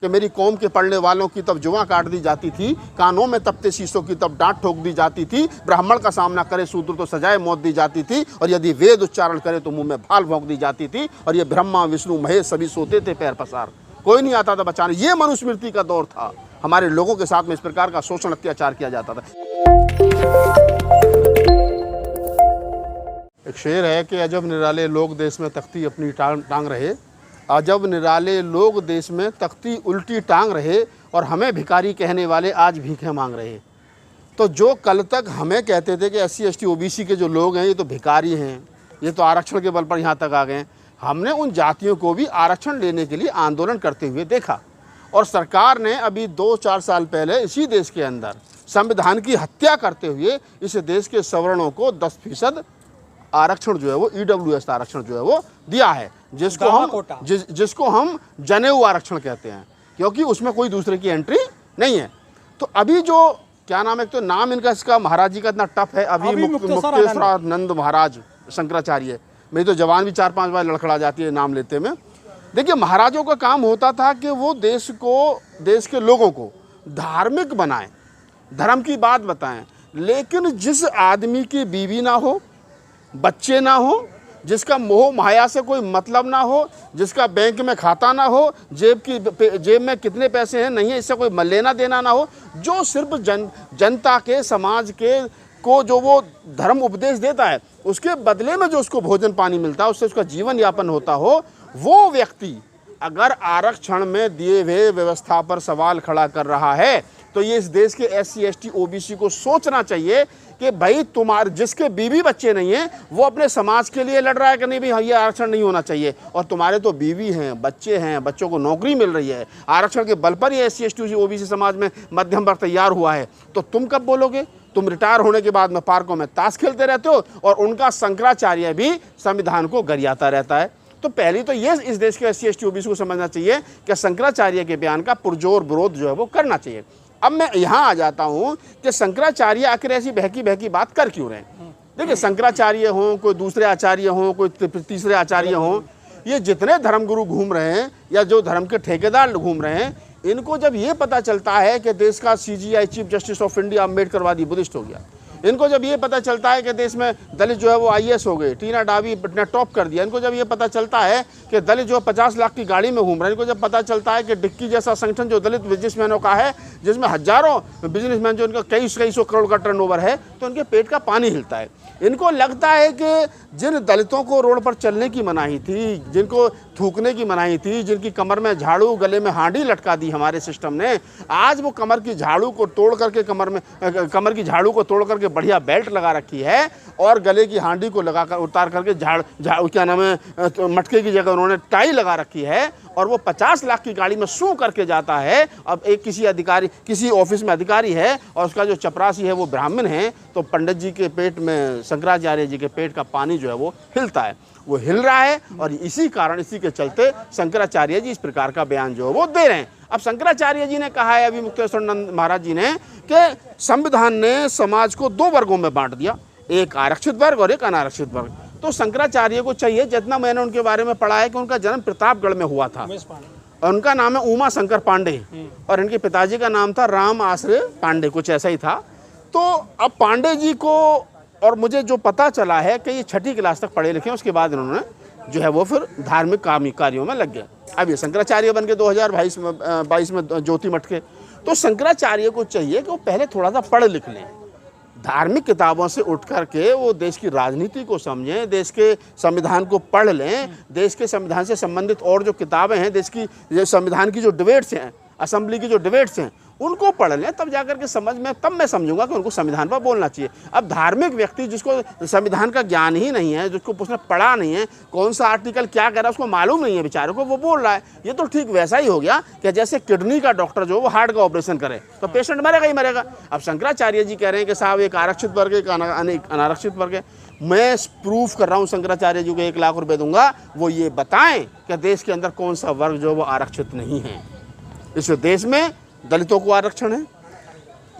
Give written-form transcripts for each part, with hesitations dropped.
कि मेरी कौम के पढ़ने वालों की तब जुआ काट दी जाती थी, कानों में तपते शीशों की तब डांट ठोक दी जाती थी, ब्राह्मण का सामना करे शूद्र तो सजाए मौत दी जाती थी, और यदि वेद उच्चारण करे तो मुंह में भाल भोंक दी जाती थी, और ये ब्रह्मा विष्णु महेश सभी सोते थे पैर पसार, कोई नहीं आता था बचाने। ये मनुस्मृति का दौर था। हमारे लोगों के साथ में इस प्रकार का शोषण अत्याचार किया जाता था। एक शेर है कि अजब निराले लोग देश में तख्ती अपनी टांग रहे, अजब निराले लोग देश में तख्ती उल्टी टांग रहे, और हमें भिखारी कहने वाले आज भीखें मांग रहे। तो जो कल तक हमें कहते थे कि SC ST OBC के जो लोग हैं ये तो भिखारी हैं, ये तो आरक्षण के बल पर यहाँ तक आ गए, हमने उन जातियों को भी आरक्षण लेने के लिए आंदोलन करते हुए देखा। और सरकार ने अभी 2-4 साल पहले इसी देश के अंदर संविधान की हत्या करते हुए इस देश के सवर्णों को 10% आरक्षण जो है वो EWS आरक्षण जो है वो दिया है, जिसको हम जनेऊ आरक्षण कहते हैं, क्योंकि उसमें कोई दूसरे की एंट्री नहीं है। तो अभी जो क्या नाम है, तो नाम इनका इसका महाराज जी का इतना टफ है, अभी मुक्तेश्वरानंद महाराज शंकराचार्य, मेरी तो जवान भी 4-5 बार लड़खड़ा जाती है नाम लेते में। देखिए, महाराजों का काम होता था कि वो देश के लोगों को धार्मिक बनाएं, धर्म की बात बताएं, लेकिन जिस आदमी की बीवी ना हो, बच्चे ना हो, जिसका मोह माया से कोई मतलब ना हो, जिसका बैंक में खाता ना हो, जेब में कितने पैसे हैं नहीं है इससे कोई लेना देना ना हो, जो सिर्फ जनता के समाज के को जो वो धर्म उपदेश देता है उसके बदले में जो उसको भोजन पानी मिलता है, उससे उसका जीवन यापन होता हो, वो व्यक्ति अगर आरक्षण में दिए हुए व्यवस्था पर सवाल खड़ा कर रहा है तो ये इस देश के SC ST OBC को सोचना चाहिए कि भाई तुम्हारे जिसके बीवी बच्चे नहीं हैं वो अपने समाज के लिए लड़ रहा है कि नहीं भाई ये आरक्षण नहीं होना चाहिए, और तुम्हारे तो बीवी हैं, बच्चे हैं, बच्चों को नौकरी मिल रही है, आरक्षण के बल पर ये SC ST OBC समाज में मध्यम वर्ग तैयार हुआ है, तो तुम कब बोलोगे? तुम रिटायर होने के बाद में पार्कों में ताश खेलते रहते हो, और उनका शंकराचार्य भी संविधान को गरियाता रहता है। तो पहली तो ये इस देश के SC ST OBC को समझना चाहिए कि शंकराचार्य के बयान का पुरजोर विरोध जो है वो करना चाहिए। अब मैं यहाँ आ जाता हूँ कि शंकराचार्य आखिर ऐसी बहकी बात कर क्यों रहे हैं। देखिए, शंकराचार्य हों, कोई दूसरे आचार्य हों, कोई तीसरे आचार्य हों, ये जितने धर्मगुरु घूम रहे हैं या जो धर्म के ठेकेदार घूम रहे हैं, इनको जब ये पता चलता है कि देश का CGI chief justice of India अम्बेडकरवादी बुद्धिस्ट हो गया, इनको जब ये पता चलता है कि देश में दलित जो है वो IAS हो गए, टीना डावी ने टॉप कर दिया, इनको जब ये पता चलता है कि दलित जो 50 लाख की गाड़ी में घूम रहे हैं, इनको जब पता चलता है कि डिक्की जैसा संगठन जो दलित बिजनेसमैनों का है, जिसमें हजारों बिजनेसमैन जो इनका कई सौ करोड़ का टर्नओवर है, तो उनके पेट का पानी हिलता है। इनको लगता है कि जिन दलितों को रोड पर चलने की मनाही थी, जिनको थूकने की मनाही थी, जिनकी कमर में झाड़ू गले में हांडी लटका दी हमारे सिस्टम ने, आज वो कमर की झाड़ू को तोड़ करके कमर की झाड़ू को तोड़ करके बढ़िया बेल्ट लगा रखी है, और गले की हांडी को लगाकर उतार करके क्या नाम है मटके की जगह उन्होंने टाई लगा रखी है, और वो 50 लाख की गाड़ी में सू करके जाता है। अब एक किसी ऑफिस में अधिकारी है और उसका जो चपरासी है वो ब्राह्मण है, तो पंडित जी के पेट में, शंकराचार्य जी के पेट का पानी जो है वो हिलता है, वो हिल रहा है। और इसी के चलते शंकराचार्य जी इस प्रकार का बयान जो है वो दे रहे हैं। अब शंकराचार्य जी ने कहा है, अभी मुक्तेश्वरानंद महाराज जी ने, कि संविधान ने समाज को 2 वर्गों में बांट दिया, एक आरक्षित वर्ग और एक अनारक्षित वर्ग। तो शंकराचार्य को चाहिए, जितना मैंने उनके बारे में पढ़ा है, कि उनका जन्म प्रतापगढ़ में हुआ था, और उनका नाम है उमा शंकर पांडे, और इनके पिताजी का नाम था राम आश्रय पांडे, कुछ ऐसा ही था। तो अब पांडे जी को, और मुझे जो पता चला है कि ये 6ठी क्लास तक पढ़े लिखे, उसके बाद इन्होंने जो है वो फिर धार्मिक कार्यों में लग गए। अब ये शंकराचार्य बन के 2022 में ज्योति मठ के। तो शंकराचार्य को चाहिए कि वो पहले थोड़ा सा पढ़ लिख लें, धार्मिक किताबों से उठ करके वो देश की राजनीति को समझें, देश के संविधान को पढ़ लें, देश के संविधान से संबंधित और जो किताबें हैं, देश की संविधान की जो डिबेट्स हैं, असेंबली की जो डिबेट्स हैं, उनको पढ़ लें, तब जाकर के समझ में, तब मैं समझूंगा कि उनको संविधान पर बोलना चाहिए। अब धार्मिक व्यक्ति जिसको संविधान का ज्ञान ही नहीं है, जिसको उसने पढ़ा नहीं है, कौन सा आर्टिकल क्या कह रहा है उसको मालूम नहीं है बेचारे को, वो बोल रहा है। ये तो ठीक वैसा ही हो गया कि जैसे किडनी का डॉक्टर जो वो हार्ट का ऑपरेशन करे तो पेशेंट मरेगा ही मरेगा। अब शंकराचार्य जी कह रहे हैं कि साहब एक आरक्षित वर्ग, एक अनारक्षित वर्ग है। मैं प्रूफ कर रहा हूँ शंकराचार्य जी को 1 लाख रुपये दूंगा, वो ये बताएं कि देश के अंदर कौन सा वर्ग जो वो आरक्षित नहीं है। इस देश में दलितों को आरक्षण है,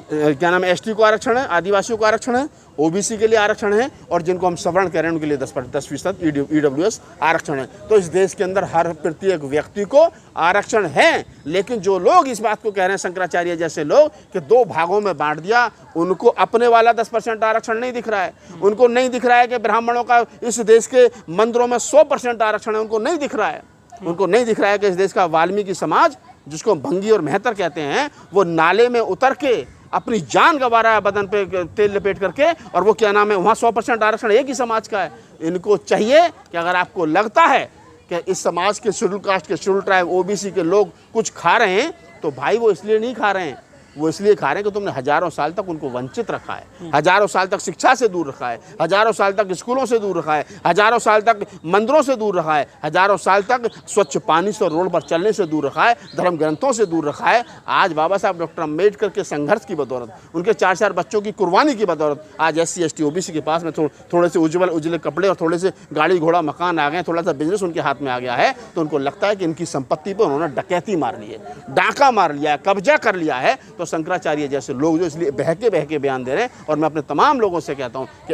क्या नाम है, एसटी को आरक्षण है, आदिवासियों को आरक्षण है, ओबीसी के लिए आरक्षण है, और जिनको हम सवर्ण कह रहे हैं उनके लिए 10% ईडब्ल्यूएस आरक्षण है। तो इस देश के अंदर हर प्रत्येक व्यक्ति को आरक्षण है। लेकिन जो लोग इस बात को कह रहे हैं, शंकराचार्य जैसे लोग, कि 2 भागों में बांट दिया, उनको अपने वाला 10% आरक्षण नहीं दिख रहा है। उनको नहीं दिख रहा है कि ब्राह्मणों का इस देश के मंदिरों में 100% आरक्षण है, उनको नहीं दिख रहा है। उनको नहीं दिख रहा है कि इस देश का वाल्मीकि समाज, जिसको भंगी और मेहतर कहते हैं, वो नाले में उतर के अपनी जान गंवा रहा है बदन पे तेल लपेट करके, और वो क्या नाम है, वहाँ 100% आरक्षण एक ही समाज का है। इनको चाहिए कि अगर आपको लगता है कि इस समाज के शेड्यूल कास्ट के, शेड्यूल ट्राइब, ओबीसी के लोग कुछ खा रहे हैं, तो भाई वो इसलिए नहीं खा रहे हैं, वो इसलिए खा रहे हैं कि तुमने हजारों साल तक उनको वंचित रखा है, हजारों साल तक शिक्षा से दूर रखा है, हजारों साल तक स्कूलों से दूर रखा है, हजारों साल तक मंदिरों से दूर रखा है, हजारों साल तक स्वच्छ पानी से, रोड पर चलने से दूर रखा है, धर्म ग्रंथों से दूर रखा है। आज बाबा साहब डॉक्टर अम्बेडकर के संघर्ष की बदौलत, उनके 4 बच्चों की कुर्बानी की बदौलत आज SC ST OBC के पास में थोड़े से उज्जवल कपड़े और थोड़े से गाड़ी घोड़ा मकान आ गए, थोड़ा सा बिजनेस उनके हाथ में आ गया है। तो उनको लगता है कि इनकी संपत्ति पर उन्होंने डकैती मार ली है, डाका मार लिया है, कब्जा कर लिया है। तो शंकराचार्य जैसे लोग जो इसलिए बहके बयान दे रहे हैं, और मैं अपने तमाम लोगों से कहता हूं कि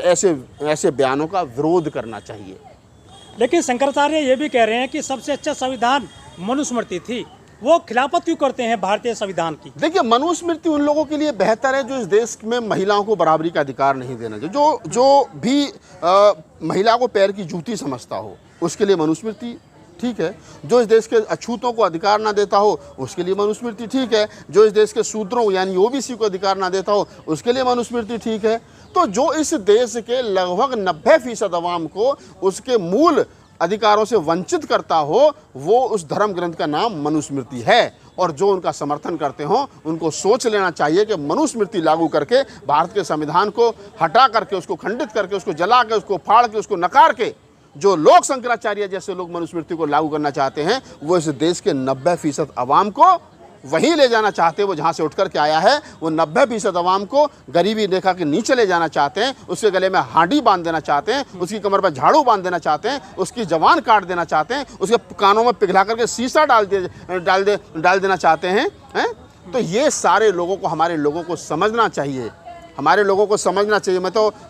ऐसे बयानों का विरोध करना चाहिए। लेकिन शंकराचार्य ये भी कह रहे हैं कि सबसे अच्छा संविधान मनुस्मृति थी, वो खिलाफत क्यों करते हैं भारतीय संविधान की? देखिए, मनुस्मृति उन लोगों के लिए बेहतर है जो इस देश में महिलाओं को बराबरी का अधिकार नहीं देना चाहिए। जो भी महिला को पैर की जूती समझता हो, उसके लिए मनुस्मृति ठीक है। जो इस देश के अछूतों को अधिकार ना देता हो, उसके लिए मनुस्मृति ठीक है। जो इस देश के शूद्रों यानी ओबीसी को अधिकार ना देता हो, उसके लिए मनुस्मृति ठीक है। तो जो इस देश के लगभग 90% अवाम को उसके मूल अधिकारों से वंचित करता हो, वो उस धर्म ग्रंथ का नाम मनुस्मृति है। और जो उनका समर्थन करते हो, उनको सोच लेना चाहिए कि मनुस्मृति लागू करके भारत के संविधान को हटा करके, उसको खंडित करके, उसको जला के, उसको फाड़ के, उसको नकार के, जो लोग शंकराचार्य जैसे लोग मनुस्मृति को लागू करना चाहते हैं, वो इस देश के 90% अवाम को वहीं ले जाना चाहते हैं। वो जहाँ से उठ कर के आया है, वो 90% अवाम को गरीबी रेखा के नीचे ले जाना चाहते हैं। उसके गले में हांडी बांध देना चाहते हैं, उसकी कमर पर झाड़ू बांध देना चाहते हैं, उसकी जवान काट देना चाहते हैं, उसके कानों में पिघला करके शीशा डाल देना चाहते हैं। तो ये सारे लोगों को, हमारे लोगों को समझना चाहिए, हमारे लोगों को समझना चाहिए।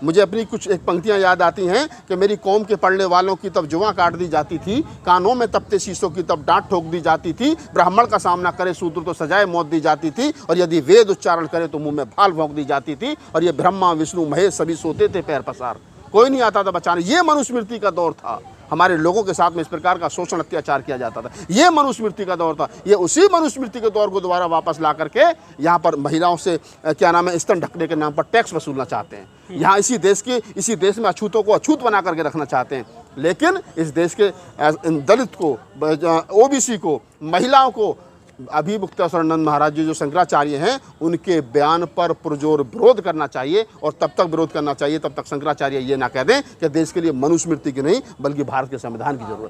मुझे अपनी कुछ एक पंक्तियां याद आती हैं कि मेरी कौम के पढ़ने वालों की तब जुआ काट दी जाती थी, कानों में तपते शीशों की तब डांट ठोक दी जाती थी, ब्राह्मण का सामना करे शूद्र तो सजाए मौत दी जाती थी, और यदि वेद उच्चारण करे तो मुंह में भाल भोंक दी जाती थी, और ये ब्रह्मा विष्णु महेश सभी सोते थे पैर पसार, कोई नहीं आता था बचाने। ये मनुस्मृति का दौर था। हमारे लोगों के साथ में इस प्रकार का शोषण अत्याचार किया जाता था। ये मनुस्मृति का दौर था। ये उसी मनुस्मृति के दौर को दोबारा वापस ला करके यहाँ पर महिलाओं से क्या नाम है, स्तन ढकने के नाम पर टैक्स वसूलना चाहते हैं। यहाँ इसी देश में अछूतों को अछूत बना करके रखना चाहते हैं। लेकिन इस देश के दलित को, ओबीसी को, महिलाओं को, अभी मुक्तेश्वरानंद महाराज जी जो शंकराचार्य हैं, उनके बयान पर पुरजोर विरोध करना चाहिए। और तब तक विरोध करना चाहिए तब तक शंकराचार्य ये ना कह दें कि देश के लिए मनुस्मृति की नहीं बल्कि भारत के संविधान की जरूरत है।